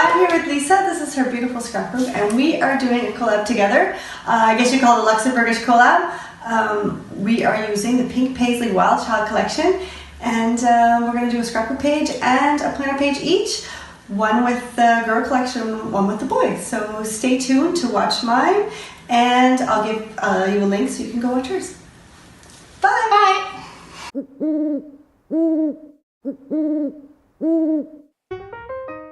I'm here with Lisa. This is her beautiful scrapbook, and we are doing a collab together. I guess you call it a Luxembourgish collab. We are using the Pink Paisley Wild Child collection, and we're going to do a scrapbook page and a planner page each. One with the girl collection, one with the boy. So stay tuned to watch mine, and I'll give you a link so you can go watch hers. Bye!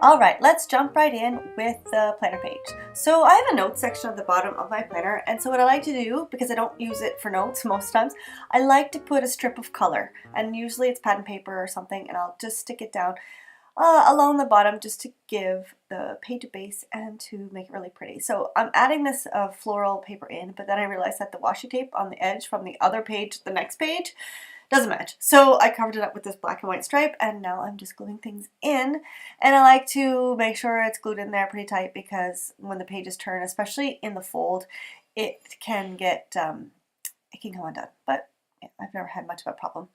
Alright, let's jump right in with the planner page. So I have a notes section at the bottom of my planner, and so what I like to do, because I don't use it for notes most times, I like to put a strip of color, and usually it's pattern paper or something, and I'll just stick it down along the bottom just to give the page a base and to make it really pretty. So I'm adding this floral paper in, but then I realized that the washi tape on the edge from the other page to the next page doesn't match. So I covered it up with this black and white stripe, and now I'm just gluing things in. And I like to make sure it's glued in there pretty tight, because when the pages turn, especially in the fold, it can get, it can come undone. But yeah, I've never had much of a problem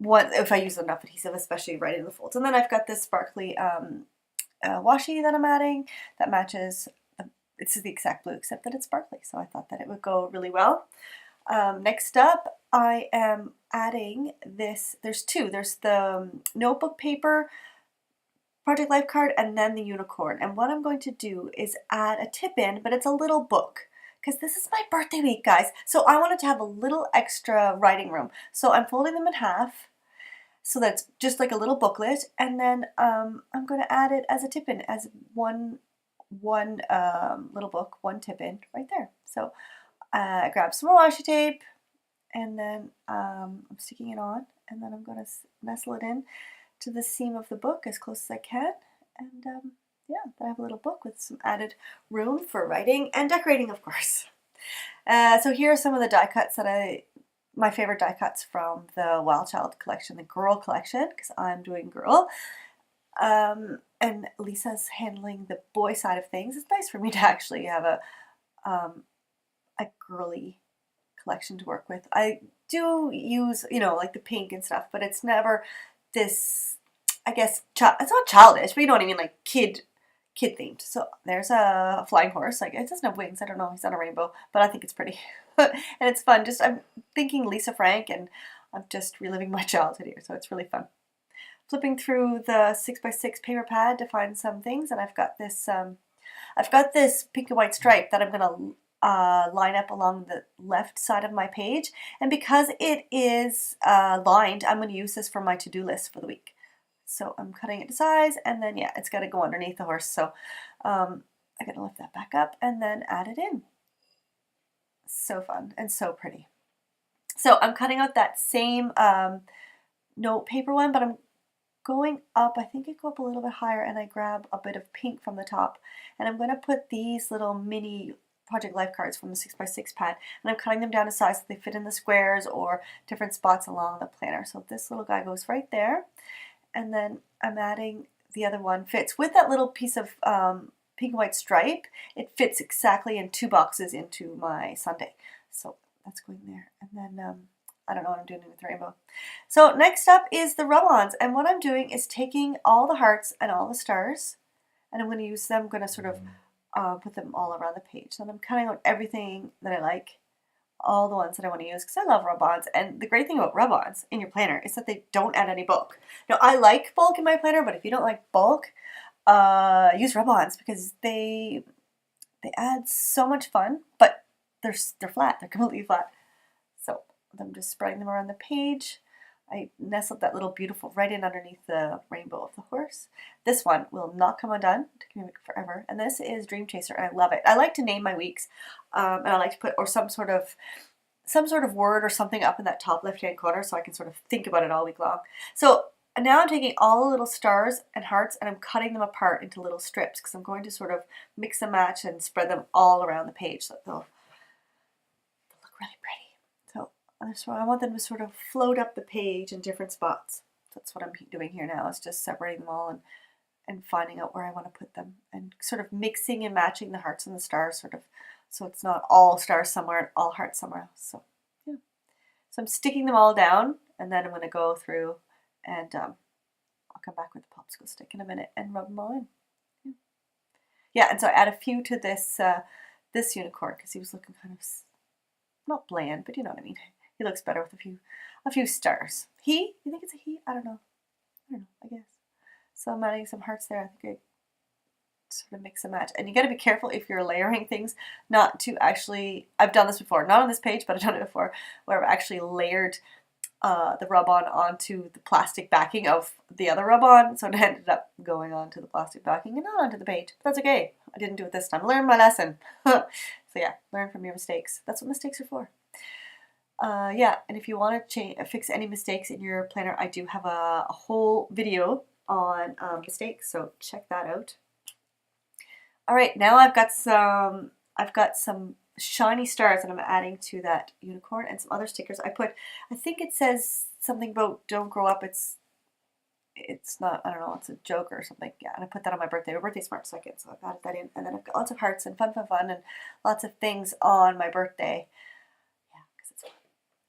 if I use enough adhesive, especially right in the folds. And then I've got this sparkly washi that I'm adding that matches. It's the exact blue except that it's sparkly, so I thought that it would go really well. Next up, I am adding this. There's two. There's the notebook paper project life card and then the unicorn. And what I'm going to do is add a tip in, but it's a little book, because this is my birthday week, guys. So I wanted to have a little extra writing room. So I'm folding them in half so that's just like a little booklet, and then I'm going to add it as a tip in, as one little book, one tip in right there. So I grab some more washi tape, and then I'm sticking it on, and then I'm going to nestle it in to the seam of the book as close as I can, and yeah, then I have a little book with some added room for writing and decorating, of course. So here are some of the die cuts that my favorite die cuts from the Wild Child collection, the girl collection, because I'm doing girl. And Lisa's handling the boy side of things. It's nice for me to actually have a girly collection to work with. I do use, like the pink and stuff, but it's never this, I guess, it's not childish, but you know what I mean, like kid themed. So there's a flying horse. Like, it doesn't have wings. I don't know. He's on a rainbow, but I think it's pretty. And it's fun. I'm thinking Lisa Frank, and I'm just reliving my childhood here. So it's really fun. Flipping through the 6x6 paper pad to find some things, and I've got this pink and white stripe that I'm going to line up along the left side of my page. And because it is lined, I'm going to use this for my to-do list for the week. So I'm cutting it to size, and then, yeah, it's got to go underneath the horse. So I'm going to lift that back up and then add it in. So fun and so pretty. So I'm cutting out that same note paper one, but I'm going up. I think I go up a little bit higher, and I grab a bit of pink from the top. And I'm going to put these little mini project life cards from the 6x6 pad, and I'm cutting them down to size so they fit in the squares or different spots along the planner. So this little guy goes right there. And then I'm adding the other one, fits with that little piece of pink and white stripe. It fits exactly in 2 boxes into my sundae. So that's going there. And then I don't know what I'm doing with the rainbow. So next up is the rub-ons. And what I'm doing is taking all the hearts and all the stars, and I'm going to use them. I'm going to sort of put them all around the page. So I'm cutting out everything that I like, all the ones that I want to use, because I love rub-ons. And the great thing about rub-ons in your planner is that they don't add any bulk. Now, I like bulk in my planner, but if you don't like bulk, use rub-ons, because they add so much fun, but they're flat. They're completely flat. So I'm just spreading them around the page. I nestled that little beautiful right in underneath the rainbow of the horse. This one will not come undone. It took me forever. And this is Dream Chaser, and I love it. I like to name my weeks, and I like to put some sort of word or something up in that top left-hand corner so I can sort of think about it all week long. So now I'm taking all the little stars and hearts, and I'm cutting them apart into little strips, because I'm going to sort of mix and match and spread them all around the page so that they'll look really pretty. So I want them to sort of float up the page in different spots. That's what I'm doing here now, is just separating them all and finding out where I want to put them, and sort of mixing and matching the hearts and the stars, sort of, so it's not all stars somewhere and all hearts somewhere else. So yeah, so I'm sticking them all down, and then I'm going to go through and I'll come back with the popsicle stick in a minute and rub them all in. Yeah. Yeah, and so I add a few to this this unicorn because he was looking kind of not bland, but you know what I mean. He looks better with a few stars. He? You think it's a he? I don't know. I don't know. I guess. So I'm adding some hearts there. I think I sort of mix and match. And you got to be careful if you're layering things not to actually, I've done this before, not on this page, but I've done it before, where I've actually layered the rub-on onto the plastic backing of the other rub-on, so it ended up going onto the plastic backing and not onto the page. But that's okay. I didn't do it this time. I learned my lesson. So yeah, learn from your mistakes. That's what mistakes are for. Yeah, and if you want to fix any mistakes in your planner, I do have a whole video on mistakes, so check that out. All right, now I've got some shiny stars that I'm adding to that unicorn and some other stickers. I think it says something about don't grow up. It's not, I don't know, it's a joke or something. Yeah, and I put that on my birthday. My birthday's March 2nd, so I've added that in. And then I've got lots of hearts and fun, and lots of things on my birthday. Yeah, because it's fun.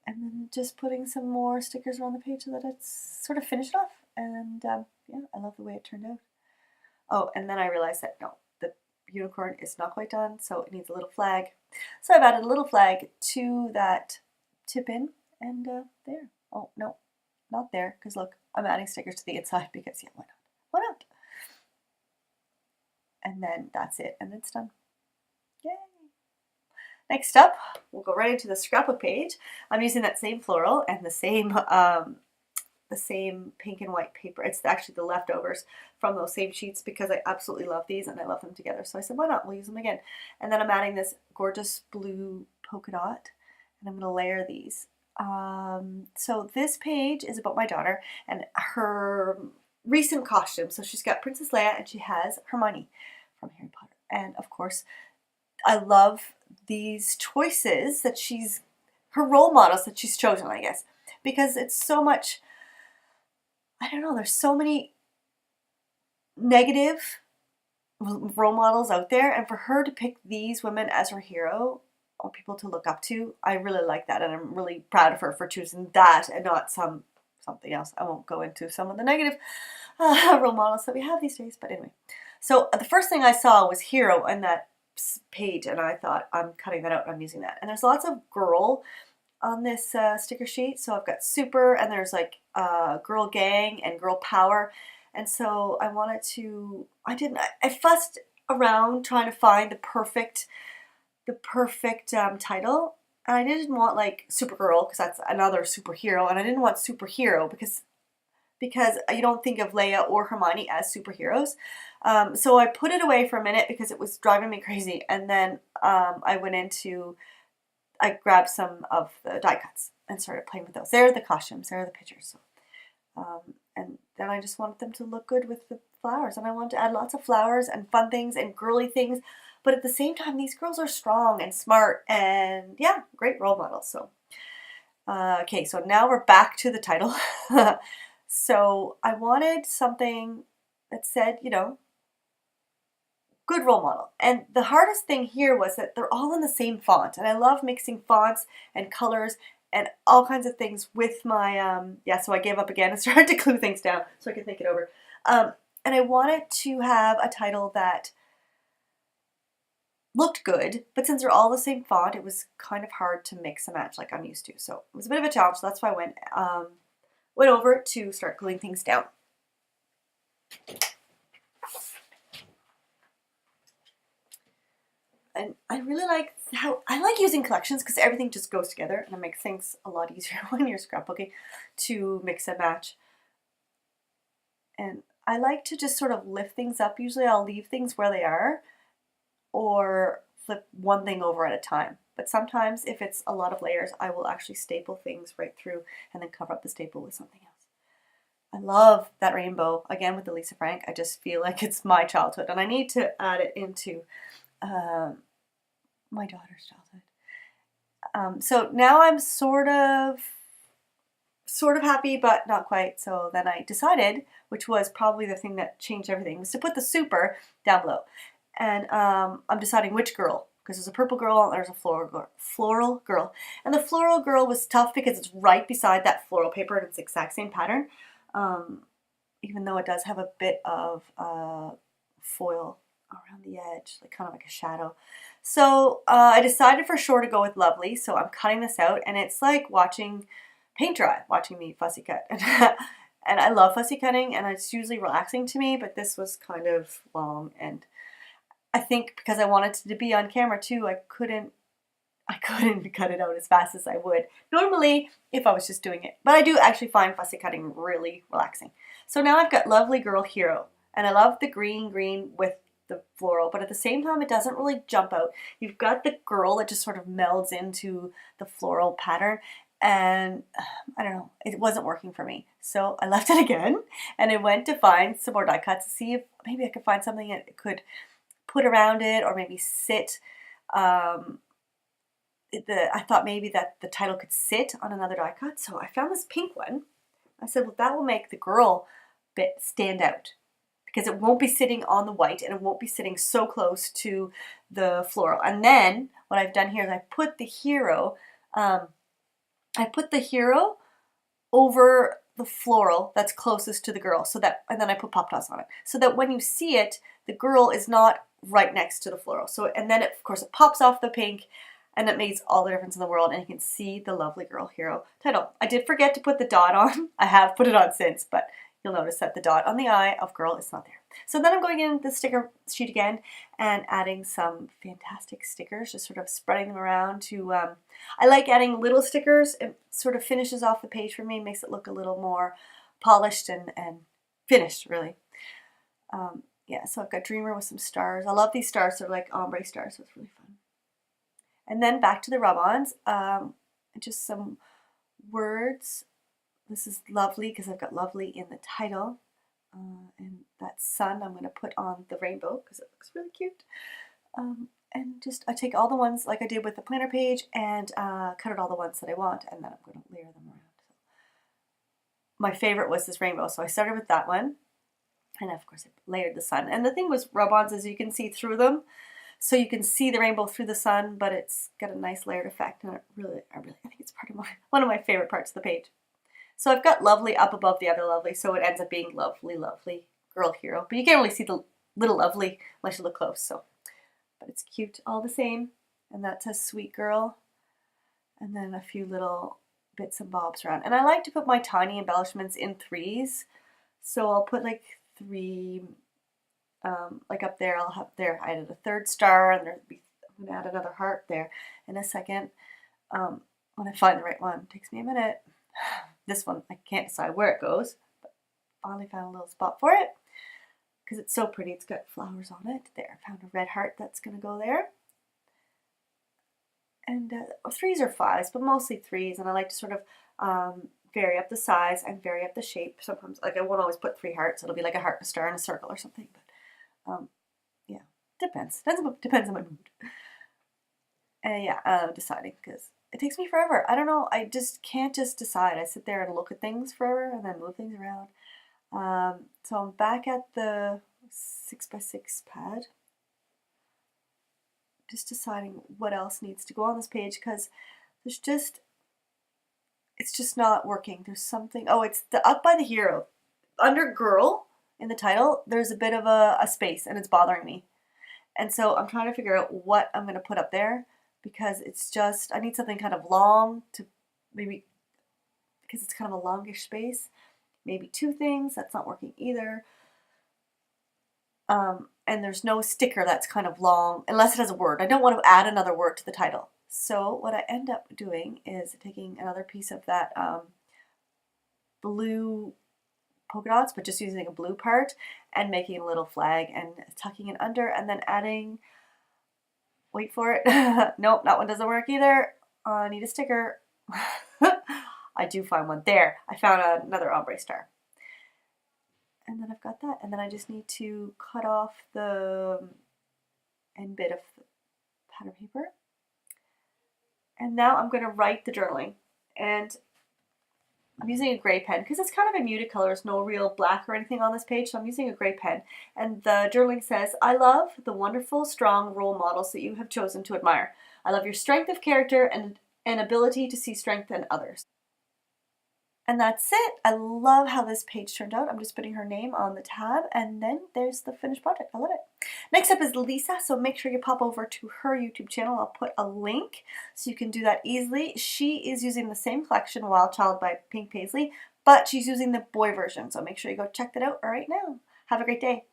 And then just putting some more stickers around the page so that it's sort of finished off. And yeah, I love the way it turned out. Oh, and then I realized that no, the unicorn is not quite done, so it needs a little flag. So I've added a little flag to that tip in, and there. Oh, no, not there, because look, I'm adding stickers to the inside because, yeah, why not? Why not? And then that's it, and it's done. Yay! Next up, we'll go right into the scrapbook page. I'm using that same floral and the same pink and white paper. It's actually the leftovers from those same sheets because I absolutely love these and I love them together. So I said, why not? We'll use them again. And then I'm adding this gorgeous blue polka dot and I'm going to layer these. So this page is about my daughter and her recent costume. So she's got Princess Leia and she has Hermione from Harry Potter. And of course, I love these choices that her role models that she's chosen, I guess, because it's so much, I don't know, there's so many negative role models out there, and for her to pick these women as her hero or people to look up to, I really like that, and I'm really proud of her for choosing that and not something else. I won't go into some of the negative role models that we have these days, but anyway. So the first thing I saw was hero in that page, and I thought, I'm cutting that out, I'm using that. And there's lots of girl on this sticker sheet. So I've got super, and there's like girl gang and girl power. And so I wanted to, I fussed around trying to find the perfect title. And I didn't want like Supergirl because that's another superhero. And I didn't want superhero because you don't think of Leia or Hermione as superheroes. So I put it away for a minute because it was driving me crazy. And then I grabbed some of the die cuts and started playing with those. There are the costumes, there are the pictures. So, and then I just wanted them to look good with the flowers. And I wanted to add lots of flowers and fun things and girly things. But at the same time, these girls are strong and smart and, yeah, great role models. So, okay, so now we're back to the title. So I wanted something that said, you know, good role model. And the hardest thing here was that they're all in the same font. And I love mixing fonts and colors and all kinds of things with my, so I gave up again and started to glue things down so I could think it over. And I wanted to have a title that looked good, but since they're all the same font, it was kind of hard to mix and match like I'm used to. So it was a bit of a challenge, so that's why I went over to start gluing things down. And I really like I like using collections because everything just goes together and it makes things a lot easier when you're scrapbooking to mix and match. And I like to just sort of lift things up. Usually I'll leave things where they are or flip one thing over at a time. But sometimes if it's a lot of layers, I will actually staple things right through and then cover up the staple with something else. I love that rainbow, again with the Lisa Frank. I just feel like it's my childhood and I need to add it into my daughter's childhood. So now I'm sort of happy, but not quite. So then I decided, which was probably the thing that changed everything, was to put the super down below. And I'm deciding which girl, because there's a purple girl and there's a floral girl. And the floral girl was tough because it's right beside that floral paper and it's the exact same pattern. Even though it does have a bit of foil around the edge, like kind of like a shadow. So I decided for sure to go with Lovely. So I'm cutting this out, and it's like watching paint dry, watching me fussy cut. And I love fussy cutting, and it's usually relaxing to me, but this was kind of long, and I think because I wanted to be on camera too, I couldn't cut it out as fast as I would normally if I was just doing it. But I do actually find fussy cutting really relaxing. So now I've got Lovely Girl Hero, and I love the green with the floral, but at the same time it doesn't really jump out. You've got the girl that just sort of melds into the floral pattern, and I don't know, it wasn't working for me. So I left it again, and I went to find some more die cuts to see if maybe I could find something that could put around it or maybe sit. I thought maybe that the title could sit on another die cut, so I found this pink one. I said, well, that will make the girl bit stand out because it won't be sitting on the white and it won't be sitting so close to the floral. And then what I've done here is I put the hero over the floral that's closest to the girl, and then I put pop dots on it, so that when you see it, the girl is not right next to the floral. So, and then of course it pops off the pink, and it makes all the difference in the world, and you can see the Lovely Girl Hero title. I did forget to put the dot on. I have put it on since, but you'll notice that the dot on the eye of girl is not there. So then I'm going in the sticker sheet again and adding some fantastic stickers, just sort of spreading them around to, I like adding little stickers. It sort of finishes off the page for me, makes it look a little more polished and finished, really. Yeah, so I've got Dreamer with some stars. I love these stars, they're like ombre stars, so it's really fun. And then back to the rub-ons, just some words. This is Lovely because I've got Lovely in the title. And that sun I'm going to put on the rainbow because it looks really cute. And just I take all the ones like I did with the planner page and cut out all the ones that I want, and then I'm going to layer them around. My favorite was this rainbow, so I started with that one. And of course I layered the sun. And the thing with rub-ons is you can see through them. So you can see the rainbow through the sun, but it's got a nice layered effect, and I think it's one of my favorite parts of the page. So I've got Lovely up above the other Lovely, so it ends up being Lovely Girl Hero. But you can't really see the little Lovely unless you look close. So, but it's cute all the same. And that says Sweet Girl, and then a few little bits and bobs around. And I like to put my tiny embellishments in threes, so I'll put like 3. Like up there, I added a 3rd star, and I'm going to add another heart there in a second. When I find the right one, it takes me a minute. This one, I can't decide where it goes, but finally found a little spot for it because it's so pretty. It's got flowers on it. There, I found a red heart that's going to go there. And 3s or 5s, but mostly 3s, and I like to sort of vary up the size and vary up the shape. Sometimes, like I won't always put 3 hearts. It'll be like a heart, a star, and a circle or something, but yeah, depends on my mood. Yeah, deciding because it takes me forever. I don't know. I just can't just decide. I sit there and look at things forever and then move things around. So I'm back at the 6x6 pad, just deciding what else needs to go on this page because it's just not working. There's something. Oh, it's up by the hero under girl. In the title, there's a bit of a space, and it's bothering me. And so I'm trying to figure out what I'm going to put up there because it's just, I need something kind of long to maybe, because it's kind of a longish space. Maybe 2 things, that's not working either. And there's no sticker that's kind of long, unless it has a word. I don't want to add another word to the title. So what I end up doing is taking another piece of that blue polka dots, but just using a blue part and making a little flag and tucking it under and then adding, wait for it, nope, that one doesn't work either. I need a sticker. I do find one there. I found another ombre star. And then I've got that, and then I just need to cut off the end bit of the pattern paper. And now I'm going to write the journaling, and I'm using a gray pen because it's kind of a muted color. There's no real black or anything on this page, so I'm using a gray pen. And the journaling says, I love the wonderful, strong role models that you have chosen to admire. I love your strength of character and ability to see strength in others. And that's it. I love how this page turned out. I'm just putting her name on the tab, and then there's the finished project. I love it. Next up is Lisa, so make sure you pop over to her YouTube channel. I'll put a link so you can do that easily. She is using the same collection, Wild Child by Pink Paisley, but she's using the boy version, so make sure you go check that out right now. Have a great day.